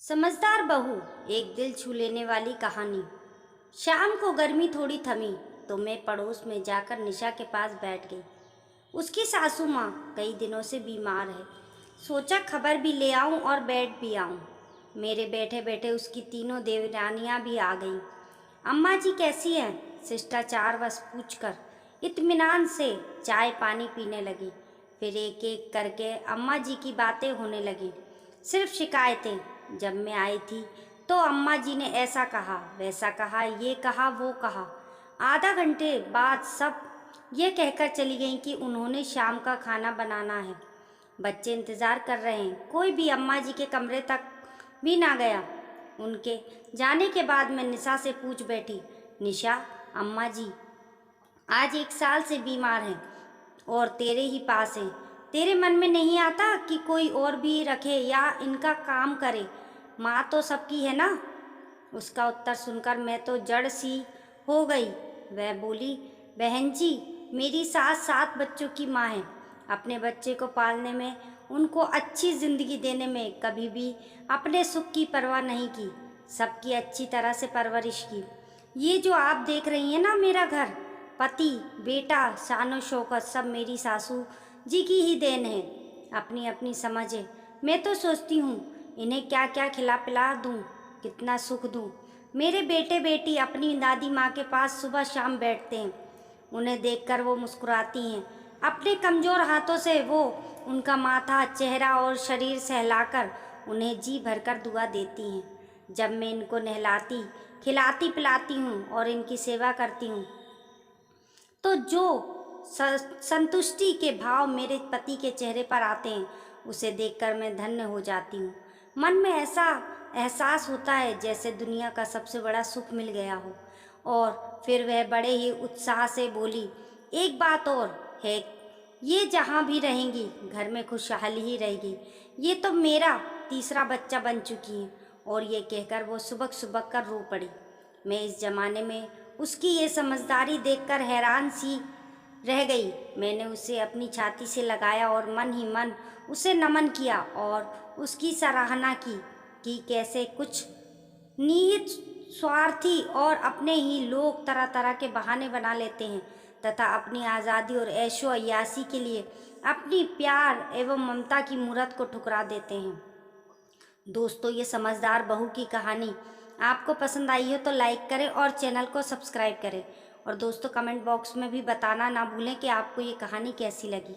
समझदार बहू, एक दिल छू लेने वाली कहानी। शाम को गर्मी थोड़ी थमी तो मैं पड़ोस में जाकर निशा के पास बैठ गई। उसकी सासू माँ कई दिनों से बीमार है। सोचा खबर भी ले आऊं और बैठ भी आऊं। मेरे बैठे बैठे उसकी तीनों देवरानियां भी आ गईं। अम्मा जी कैसी हैं? शिष्टाचार बस पूछकर इत्मीनान से चाय पानी पीने लगी। फिर एक एक करके अम्मा जी की बातें होने लगी। सिर्फ शिकायतें। जब मैं आई थी तो अम्मा जी ने ऐसा कहा, वैसा कहा, ये कहा, वो कहा। आधा घंटे बाद सब ये कहकर चली गईं कि उन्होंने शाम का खाना बनाना है। बच्चे इंतज़ार कर रहे हैं। कोई भी अम्मा जी के कमरे तक भी ना गया। उनके जाने के बाद मैं निशा से पूछ बैठी, निशा, अम्मा जी आज 1 साल से बीमार हैं और तेरे ही पास हैं। तेरे मन में नहीं आता कि कोई और भी रखे या इनका काम करे? माँ तो सबकी है ना। उसका उत्तर सुनकर मैं तो जड़ सी हो गई। वह बोली, बहन जी, मेरी सास 7 बच्चों की माँ है। अपने बच्चे को पालने में, उनको अच्छी ज़िंदगी देने में कभी भी अपने सुख की परवाह नहीं की। सबकी अच्छी तरह से परवरिश की। ये जो आप देख रही हैं ना, मेरा घर, पति, बेटा, शानो शौकत सब मेरी सासू जी की ही देन है। अपनी अपनी समझ है। मैं तो सोचती हूँ इन्हें क्या क्या खिला पिला दूँ, कितना सुख दूँ। मेरे बेटे बेटी अपनी दादी माँ के पास सुबह शाम बैठते हैं। उन्हें देखकर वो मुस्कुराती हैं। अपने कमज़ोर हाथों से वो उनका माथा, चेहरा और शरीर सहलाकर उन्हें जी भरकर दुआ देती हैं। जब मैं इनको नहलाती, खिलाती पिलाती हूँ और इनकी सेवा करती हूँ तो जो संतुष्टि के भाव मेरे पति के चेहरे पर आते हैं, उसे देखकर मैं धन्य हो जाती हूँ। मन में ऐसा एहसास होता है जैसे दुनिया का सबसे बड़ा सुख मिल गया हो। और फिर वह बड़े ही उत्साह से बोली, एक बात और है, ये जहाँ भी रहेंगी घर में खुशहाली ही रहेगी। ये तो मेरा तीसरा बच्चा बन चुकी है। और ये कहकर वो सुबक सुबक कर रो पड़ी। मैं इस जमाने में उसकी ये समझदारी देखकर हैरान सी रह गई। मैंने उसे अपनी छाती से लगाया और मन ही मन उसे नमन किया और उसकी सराहना की कि कैसे कुछ निहित स्वार्थी और अपने ही लोग तरह तरह के बहाने बना लेते हैं तथा अपनी आज़ादी और ऐशो अय्यासी के लिए अपनी प्यार एवं ममता की मूरत को ठुकरा देते हैं। दोस्तों, ये समझदार बहू की कहानी आपको पसंद आई हो तो लाइक करें और चैनल को सब्सक्राइब करें। और दोस्तों, कमेंट बॉक्स में भी बताना ना भूलें कि आपको ये कहानी कैसी लगी।